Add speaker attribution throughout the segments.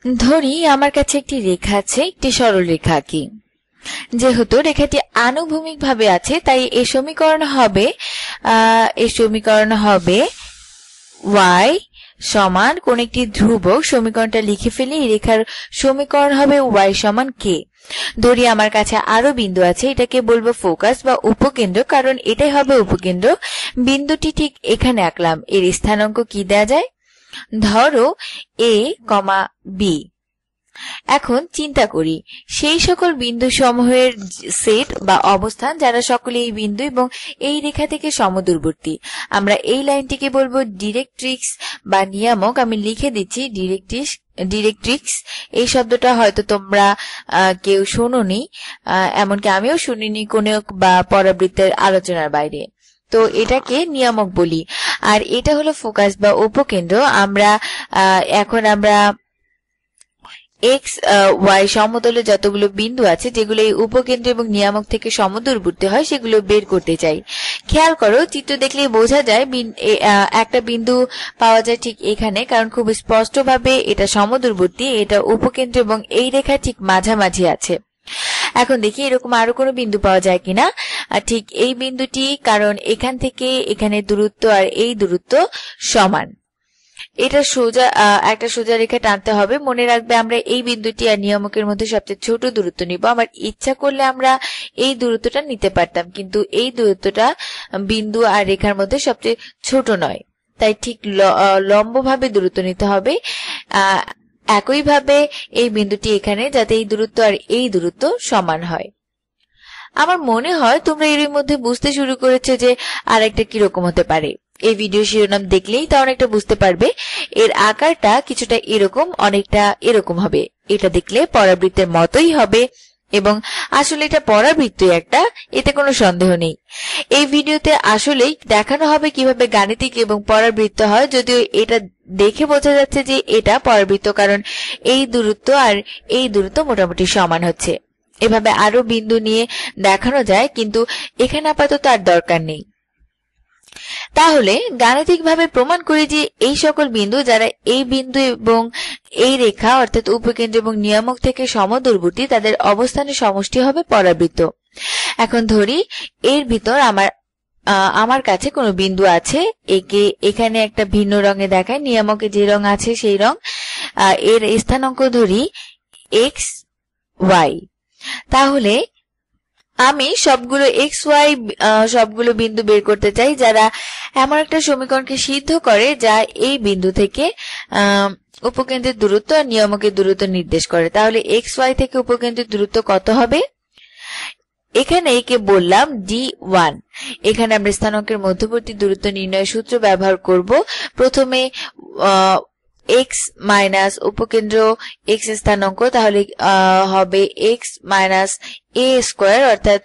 Speaker 1: ধরি আমার কাছে একটি রেখা আছে, একটি সরল রেখা আঁকি। যেহেতু রেখাটি আনুভূমিক ভাবে আছে তাই এই সমীকরণ হবে y সমান কোন একটি ধ্রুবক। সমীকরণটা লিখে ফেলি। এই রেখার সমীকরণ হবে y সমান k। ধরি আমার কাছে আরো বিন্দু আছে, এটাকে বলবো ফোকাস বা উপকেন্দ্র, কারণ এটাই হবে উপকেন্দ্র। বিন্দুটি ঠিক এখানে আঁকলাম। এর স্থানাঙ্ক কি দেয়া যায়? ধরো a, b। এখন চিন্তা করি সেই সকল বিন্দু সমূহের সেট বা অবস্থান যারা সকলে এই বিন্দু এবং এই রেখা থেকে সমদূরবর্তী। আমরা এই লাইনটিকে বলবো ডিরেক্ট্রিক্স বা নিয়ামক। আমি লিখে দিচ্ছি ডিরেক্ট্রিক্স। এই শব্দটা হয়তো তোমরা কেউ শোনোনি, এমনকি আমিও শুনিনি কোনো বা পরাবৃত্তের আলোচনার বাইরে। তো এটাকে নিয়ামক বলি। আর এটা হলো ফোকাস বা উপকেন্দ্র। এখন আমরা এক্স ওয়াই সমতলে যতগুলো বিন্দু আছে যেগুলো এই উপকেন্দ্র এবং নিয়ামক থেকে সমদূরবর্তী হয় সেগুলো বের করতে চাই। খেয়াল করো, চিত্র দেখলেই বোঝা যায় একটা বিন্দু পাওয়া যায় ঠিক এখানে, কারণ খুব স্পষ্টভাবে এটা সমদূরবর্তী, এটা উপকেন্দ্র এবং এই রেখা ঠিক মাঝামাঝি আছে। এখন দেখি এরকম আরো কোনো বিন্দু পাওয়া যায় কিনা। ঠিক এই বিন্দুটি, কারণ এখান থেকে এখানে দূরত্ব আর এই দূরত্ব সমান। এটা একটা সোজা রেখা টানতে হবে। মনে রাখবে আমরা এই বিন্দুটি আর নিয়ামকের মধ্যে সবচেয়ে ছোট দূরত্ব নিব। আমার ইচ্ছা করলে আমরা এই দূরত্বটা নিতে পারতাম, কিন্তু এই দূরত্বটা বিন্দু আর রেখার মধ্যে সবচেয়ে ছোট নয়, তাই ঠিক লম্বভাবে দূরত্ব নিতে হবে। একইভাবে এই বিন্দুটি এখানে, যাতে এই দূরত্ব আর এই দূরত্ব সমান হয়। আমার মনে হয় তোমরা এর মধ্যে বুঝতে শুরু করেছে যে আর একটা কিরকম হতে পারে। এই ভিডিও শিরোনাম দেখলেই তা অনেকটা বুঝতে পারবে। এর আকারটা কিছুটা এরকম, অনেকটা এরকম হবে। এটা দেখলে পরাবৃত্তের মতোই হবে এবং আসলে এটা পরাবৃত্তই একটা, এতে কোনো সন্দেহ নেই। এই ভিডিওতে আসলেই দেখানো হবে কিভাবে গাণিতিক এবং পরাবৃত্ত হয়, যদিও এটা দেখে বোঝা যাচ্ছে যে এটা পরাবৃত্ত, কারণ এই দূরত্ব আর এই দূরত্ব মোটামুটি সমান হচ্ছে। এভাবে আরো বিন্দু নিয়ে দেখানো যায়, কিন্তু এখানে আপাতত আর দরকার নেই। তাহলে গাণিতিকভাবে প্রমাণ করি যে এই সকল বিন্দু যারা এই বিন্দু এবং এই রেখা অর্থাৎ উপকেন্দ্র এবং নিয়ামক থেকে সমদূরবর্তী, তাদের অবস্থানের সমষ্টি হবে পরাবৃত্ত। এখন ধরি এর ভিতর আমার কাছে কোনো বিন্দু আছে, একে এখানে একটা ভিন্ন রঙে দেখায়, নিয়ামকে যে রং আছে সেই রং। এর স্থানাঙ্ক ধরি এক্স ওয়াই। তাহলে আমি সবগুলো এক্স ওয়াই সবগুলো বিন্দু বের করতে চাই যারা এমন একটা সমীকরণকে সিদ্ধ করে যা এই বিন্দু থেকে উপকেন্দ্রের দূরত্ব আর নিয়ামকের দূরত্ব নির্দেশ করে। তাহলে এক্স ওয়াই থেকে উপকেন্দ্রের দূরত্ব কত হবে? এখানে একে বললাম d1। এখানে আমরা স্থানাঙ্কের মধ্যবর্তী দূরত্ব নির্ণয়ের সূত্র ব্যবহার করব। প্রথমে এক্স মাইনাস উপকেন্দ্র এক্স স্থানাঙ্ক, তাহলে হবে এক্স মাইনাস এ স্কোয়ার, অর্থাৎ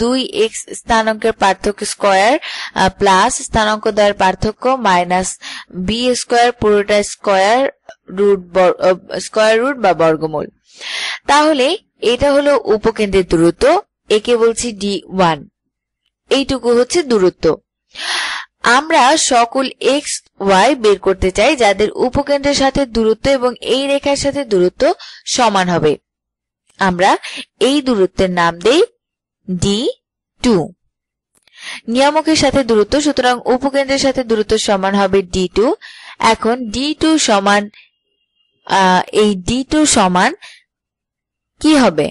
Speaker 1: 2x স্থানাঙ্কের পার্থক্য স্কোয়ার প্লাস স্থানাঙ্ক দ্বয়ের পার্থক্য মাইনাস বি স্কোয়ার, পুরোটা স্কোয়ার রুট বা বর্গমূল। তাহলে এটা হলো উপকেন্দ্রের দূরত্ব, একে বলছি d1। এইটুকু হচ্ছে দূরত্ব। আমরা সকল এক্স ওয়াই বের করতে চাই যাদের উপকেন্দ্রের সাথে দূরত্ব এবং এই রেখার সাথে দূরত্ব সমান হবে। আমরা এই দূরত্বের নাম দেই d2। নিয়ামকের সাথে দূরত্ব, সুতরাং উপকেন্দ্রের সাথে দূরত্ব সমান হবে d2। এখন d2 সমান এই d2 সমান কি হবে?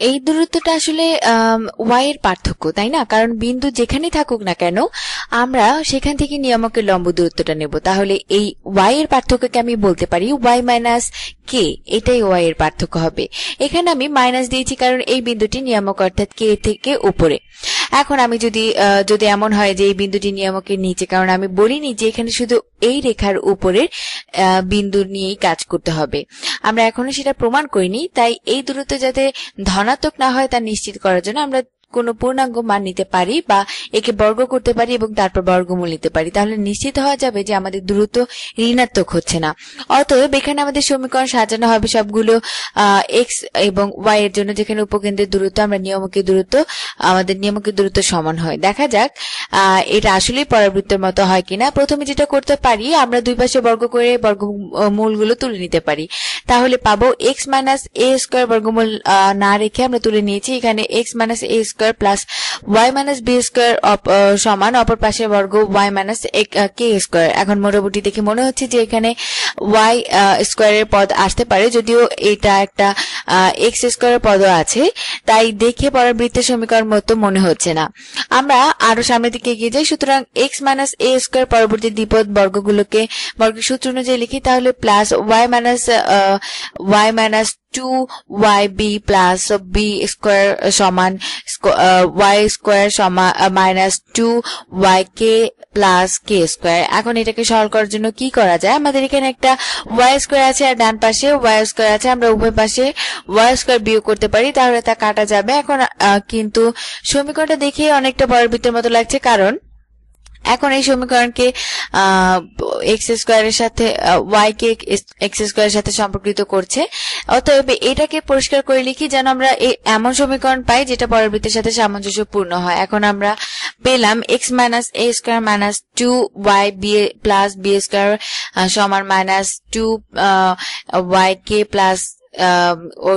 Speaker 1: এই দূরত্বটা আসলে y এর পার্থক্য, তাই না? কারণ বিন্দু যেখানে থাকুক না কেন আমরা সেখান থেকে নিয়ামকের লম্ব দূরত্বটা নেব। তাহলে এই y এর পার্থক্যকে আমি বলতে পারি y মাইনাস k, এটাই y এর পার্থক্য হবে। এখানে আমি মাইনাস দিয়েছি কারণ এই বিন্দুটি নিয়ামক অর্থাৎ k থেকে উপরে। এখন আমি যদি এমন হয় যে এই বিন্দুটি নিয়ামকের নিচে, কারণ আমি বলিনি যে এখানে শুধু এই রেখার উপরের বিন্দু নিয়েই কাজ করতে হবে, আমরা এখনো সেটা প্রমাণ করিনি। তাই এই দূরত্ব যাতে ধনাত্মক না হয় তা নিশ্চিত করার জন্য আমরা কোনো পূর্ণাঙ্গ মান নিতে পারি বা একে বর্গ করতে পারি এবং তারপর বর্গমূল নিতে পারি। তাহলে নিশ্চিত হওয়া যাবে যে আমাদের দূরত্ব ঋণাত্মক হচ্ছে না। অতএব এখানে আমাদের সমীকরণ সাজানো হবে সবগুলো এক্স এবং ওয়াই এর জন্য, যেখানে উপকেন্দ্রের দূরত্ব আমাদের নিয়ামকের দূরত্ব সমান হয়। দেখা যাক এটা আসলে পরাবৃত্তের মতো হয় কিনা। প্রথমে যেটা করতে পারি, আমরা দুই পাশে বর্গ করে বর্গমূলগুলো তুলে নিতে পারি। তাহলে পাবো x মাইনাস a স্কোয়ার বর্গমূল না রেখে আমরা তুলে নিয়েছি। এখানে x minus a square plus y minus b square সমান অপর পাশের বর্গ y মাইনাস k স্কোয়ার। এখন মোটামুটি দেখে মনে হচ্ছে যে এখানে y স্কোয়ারের পদ আসতে পারে, যদিও এটা একটা x স্কোয়ারের পদও আছে, তাই দেখে পরাবৃত্তের সমীকরণ মতো মনে হচ্ছে না। আমরা আরো সামনের দিকে এগিয়ে যাই। সুতরাং x মাইনাস a স্কোয়ার পরবর্তী দ্বিপদ বর্গগুলোকে বর্গের সূত্র অনুযায়ী লিখি। তাহলে plus y minus 2yb plus b square সমান y স্কোয়ার সমান minus 2yk plus k square. এখন এটাকে সরল করার জন্য কি করা যায়? আমাদের এখানে একটা y স্কোয়ার আছে আর ডান পাশে y স্কোয়ার আছে। আমরা উভয় পাশে y স্কোয়ার বিয়োগ করতে পারি, তাহলে তা কাটা যাবে। এখন কিন্তু সমীকরণটা দেখে অনেকটা পরাবৃত্তের মতো লাগছে, কারণ এখন এই সমীকরণকে x স্কোয়ারের সাথে y কে x স্কোয়ারের সাথে সম্পর্কিত করছে। অতএব এটাকে পরিষ্কার করে লিখি যেন আমরা এমন সমীকরণ পাই যেটা পরাবৃত্তের সাথে সামঞ্জস্যপূর্ণ হয়। এখন আমরা পেলাম x minus a square minus 2yb plus b square সমান minus 2yk plus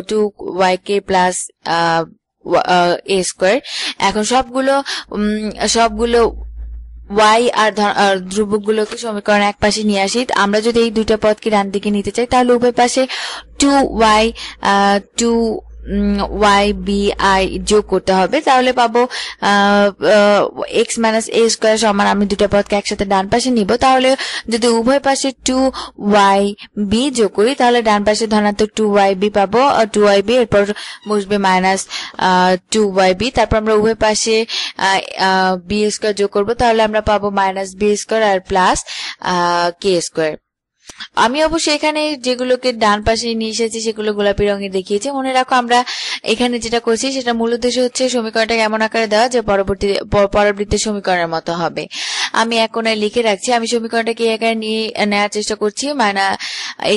Speaker 1: 2yk plus a square. এখন সবগুলো y আর ধ্রুবকগুলোকে সমীকরণ এক পাশে নিয়ে আসি। আমরা যদি এই দুইটা পদকে ডান দিকে নিতে চাই, তাহলে উভয় পাশে 2yb যোগ করতে হবে। তাহলে পাবো x মাইনাস a স্কোয়ার সমান, আমি দুটা পদকে একসাথে ডান পাশে নিব। তাহলে যদি উভয় পাশে 2yb যোগ করি, তাহলে ডান পাশে ধনাত্মক 2yb পাবো, 2yb এরপর বসবে মাইনাস 2yb। তারপর আমরা উভয় পাশে b স্কোয়ার যোগ করবো, তাহলে আমরা পাবো মাইনাস b স্কোয়ার আর প্লাস k স্কোয়ার। আমি অবশ্য এখানে যেগুলোকে ডান পাশে নিয়ে এসেছি সেগুলো গোলাপি রঙে দেখিয়েছি। মনে রাখো, আমরা এখানে যেটা করছি সেটা মূল উদ্দেশ্য হচ্ছে সমীকরণটাকে এমন আকারে দেওয়া যে পরবর্তী সমীকরণের মতো হবে। আমি এক কোণায় লিখে রাখছি। আমি সমীকরণটাকে এই আকারে নিয়ে নেওয়ার চেষ্টা করছি,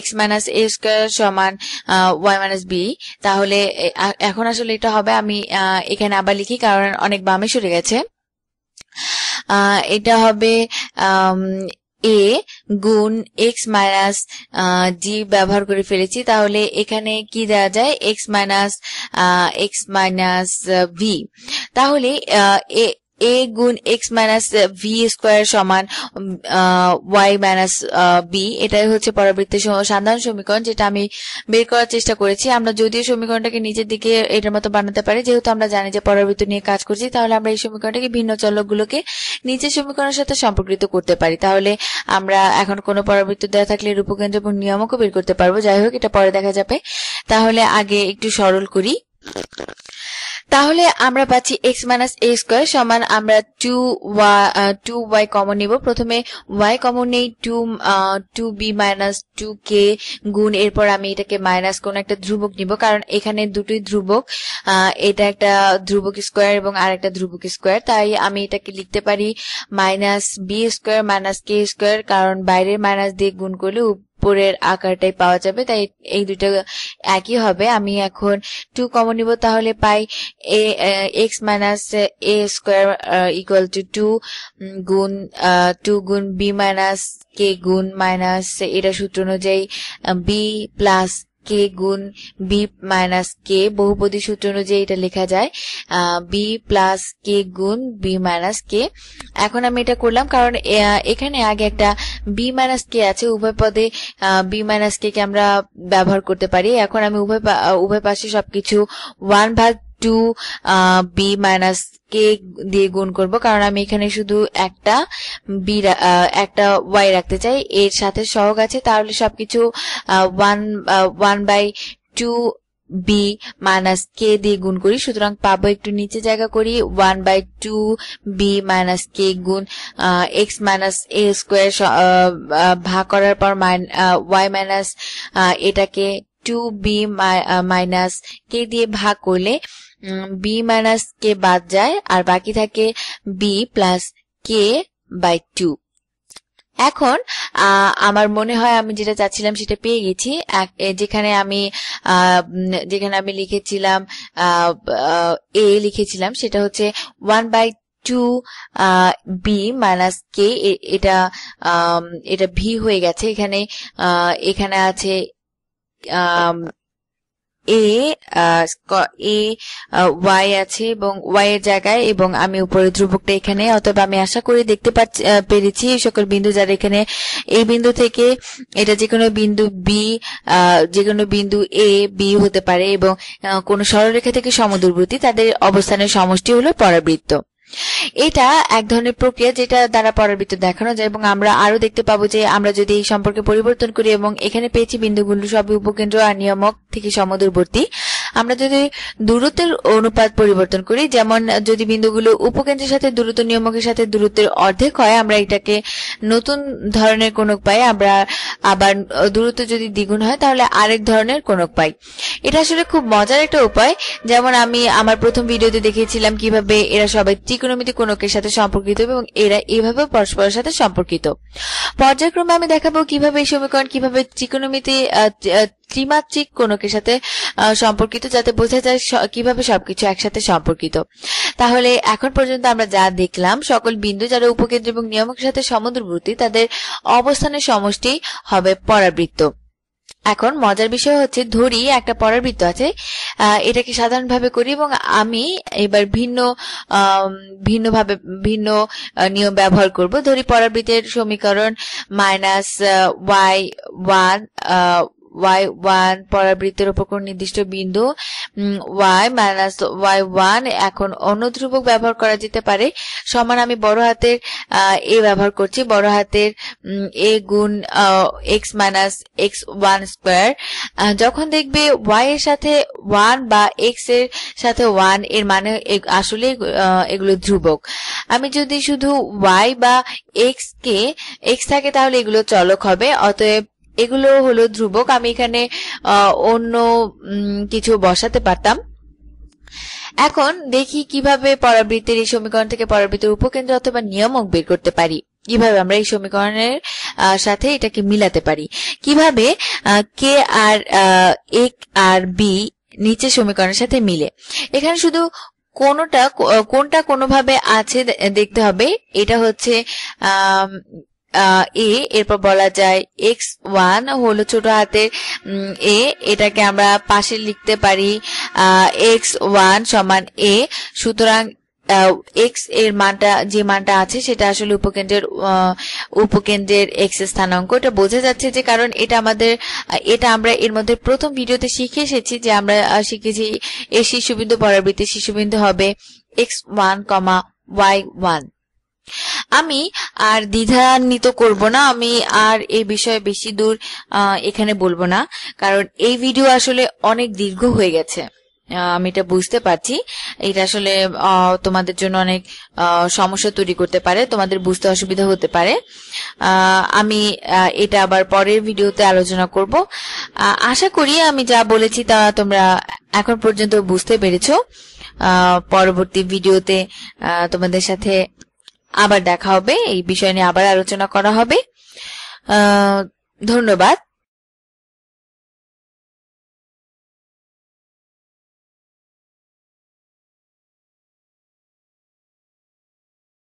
Speaker 1: x মাইনাস a স্কোয়ার সমান y মাইনাস b। তাহলে এখন আসলে এটা হবে, আমি এখানে আবার লিখি কারণ অনেক বামে সরে গেছে। এটা হবে a গুণ x মাইনাস g ব্যবহার করে ফেলেছি। তাহলে এখানে কি দেওয়া যায়? x minus v। তাহলে a গুণ x মাইনাস v স্কোয়ার সমান y মাইনাস b। এটাই হচ্ছে পরবর্তী সাধারণ সমীকরণ, যেটা আমি বের করার চেষ্টা করেছি। আমরা যদিও সমীকরণটাকে নিচের দিকে এটার মতো বানাতে পারি, যেহেতু আমরা জানি যে পরবর্তী নিয়ে কাজ করছি, তাহলে আমরা এই সমীকরণটাকে ভিন্ন চলকগুলোকে নিচের সমীকরণের সাথে সম্পর্কিত করতে পারি। তাহলে আমরা এখন কোনো পরবর্তী দেওয়া থাকলে রূপকেন্দ্র এবং নিয়ামকও বের করতে পারবো। যাই হোক, এটা পরে দেখা যাবে। তাহলে আগে একটু সরল করি। তাহলে আমরা পাচ্ছি x মাইনাস a স্কোয়ার সমান, আমরা 2y কমন নিব। প্রথমে y কমন নেই, 2b মাইনাস 2k গুণ, এরপর আমি এটাকে মাইনাস কোন একটা ধ্রুবক নিব, কারণ এখানে দুটোই ধ্রুবক। এটা একটা ধ্রুবক স্কোয়ার এবং আর একটা ধ্রুবক স্কোয়ার, তাই আমি এটাকে লিখতে পারি minus b square minus k square, কারণ বাইরের মাইনাস দিয়ে গুণ করলে উপরের আকারটাই পাওয়া যাবে, তাই এই দুটো একই হবে। আমি এখন 2 কমন নিব, তাহলে পাই x minus a square equal to 2 গুণ b মাইনাস k গুণ মাইনাস, এটা সূত্র অনুযায়ী b প্লাস k গুণ b মাইনাস k, বহুপদী সূত্র অনুযায়ী এটা লেখা যায় b প্লাস k গুণ b মাইনাস k। এখন আমি এটা করলাম কারণ এখানে আগে একটা b মাইনাস k আছে, উভয় পদে b মাইনাস k কে আমরা ব্যবহার করতে পারি। এখন আমি উভয় পাশে সবকিছু 1/2 b মাইনাস k দিয়ে গুণ করব, কারণ আমি এখানে শুধু একটা y রাখতে চাই, এর সাথে সহগ আছে। তাহলে সবকিছু 1/2 b মাইনাস k দিয়ে গুণ করি। সুতরাং পাবো, একটু নিচে জায়গা করি, 1/2 b মাইনাস k গুণ x মাইনাস a স্কোয়ার ভাগ করার পর y মাইনাস এটাকে 2b মাইনাস k দিয়ে ভাগ করলে b মাইনাস k বাদ যায়, আর বাকি থাকে b প্লাস k বাই 2। এখন আমার মনে হয় আমি যেটা চাচ্ছিলাম সেটা পেয়ে গেছি। যেখানে আমি লিখেছিলাম a লিখেছিলাম, সেটা হচ্ছে 2b মাইনাস k, এটা v হয়ে গেছে। এখানে আছে y আছে এবং y এর জায়গায়, এবং আমি উপরে ধ্রুবকটা এখানে। অতএব আমি আশা করি দেখতে পেরেছি এই সকল বিন্দু যারা এখানে এই বিন্দু থেকে এটা যে কোনো বিন্দু b, যে কোনো বিন্দু a b হতে পারে এবং কোন সরলরেখা থেকে সমদূরবর্তী, তাদের অবস্থানের সমষ্টি হলো পরাবৃত্ত। এটা এক ধরনের প্রক্রিয়া যেটা দ্বারা পরাবৃত্ত দেখানো যায়, এবং আমরা আরো দেখতে পাবো যে আমরা যদি এই সম্পর্কে পরিবর্তন করি এবং এখানে পেয়েছি বিন্দুগুলো সবই উপকেন্দ্র আর নিয়ামক থেকে সমদূরবর্তী, আমরা যদি দূরত্বের অনুপাত পরিবর্তন করি, যেমন যদি বিন্দুগুলো উপকেন্দ্রের সাথে দূরত্ব নিয়ামকের সাথে দূরত্বের অর্ধেক হয়, আমরা এটাকে নতুন ধরনের কোণক পাই। আমরা আবার দূরত্ব যদি দ্বিগুণ হয় তাহলে আরেক ধরনের কোণক পাই। এটা আসলে খুব মজার একটা উপায়। যেমন আমি আমার প্রথম ভিডিওতে দেখিয়েছিলাম কিভাবে এরা সবাই ত্রিকোণমিতিক কোণকের সাথে সম্পর্কিত এবং এরা এভাবে পরস্পরের সাথে সম্পর্কিত। পর্যায়ক্রমে আমি দেখাবো কিভাবে এই সমীকরণ কিভাবে ত্রিমাত্রিক কোণকের সাথে সম্পর্কিত, যাতে বোঝা যায় কিভাবে সবকিছু একসাথে সম্পর্কিত। তাহলে এখন পর্যন্ত আমরা যা দেখলাম, সকল বিন্দু যারা উপকেন্দ্র এবং নিয়ামকের সাথে সমদূরবর্তী তাদের অবস্থানের সমষ্টি হবে পরাবৃত্ত। এখন মজার বিষয় হচ্ছে, ধরি একটা পরাবৃত্ত আছে, এটাকে সাধারণভাবে করি এবং আমি এবার ভিন্ন নিয়ম ব্যবহার করব। ধরি পরাবৃত্তের সমীকরণ y1 পরাবৃত্তের উপর কোন নির্দিষ্ট বিন্দু y y1, এখন অন্য ধ্রুবক ব্যবহার করা যেতে পারে, সমান আমি বড় হাতের a ব্যবহার করছি, বড় হাতের a গুণ x মাইনাস x1 স্কয়ার। যখন দেখবে y এর সাথে 1 বা x এর সাথে 1, এর মানে আসলে এগুলো ধ্রুবক। আমি যদি শুধু y বা x থাকে তাহলে এগুলো চলক হবে, অতএব এগুলো হলো ধ্রুবক। আমি এখানে অন্য কিছু বসাতে পারতাম। এখন দেখি কিভাবে পরাবৃত্তের এই সমীকরণ থেকে পরাবৃত্তের উপকেন্দ্র অথবা নিয়ামক বের করতে পারি, কিভাবে আমরা এই সমীকরণের সাথে এটাকে মিলাতে পারি, কিভাবে k আর b নিচে সমীকরণের সাথে মিলে। এখানে শুধু কোনটা কোনোভাবে আছে দেখতে হবে। এটা হচ্ছে a, এরপর বলা যায় x1 হলো ছোট হাতের a, এটাকে আমরা পাশে লিখতে পারি x1 সমান a। সুতরাং x এর মানটা, যে মানটা আছে সেটা আসলে উপকেন্দ্রের x স্থানাঙ্ক। এটা বোঝা যাচ্ছে যে কারণ এটা আমরা এর মধ্যে প্রথম ভিডিওতে শিখে এসেছি, যে আমরা শিখেছি এর শীর্ষবিন্দু পরাবৃত্তের শীর্ষবিন্দু হবে x1, y1। আমি আর দ্বিধান্বিত করব না, আমি আর এই বিষয়ে বেশি দূর এখানে বলবো না, কারণ এই ভিডিও আসলে অনেক দীর্ঘ হয়ে গেছে। আমি এটা বুঝতে পারছি, এটা আসলে তোমাদের জন্য অনেক সমস্যা তৈরি করতে পারে, তোমাদের বুঝতে অসুবিধা হতে পারে। আমি এটা আবার পরের ভিডিওতে আলোচনা করব। আশা করি আমি যা বলেছি তা তোমরা এখন পর্যন্ত বুঝতে পেরেছো। পরবর্তী ভিডিওতে তোমাদের সাথে আবার দেখা হবে, এই বিষয় নিয়ে আবার আলোচনা করা হবে। ধন্যবাদ।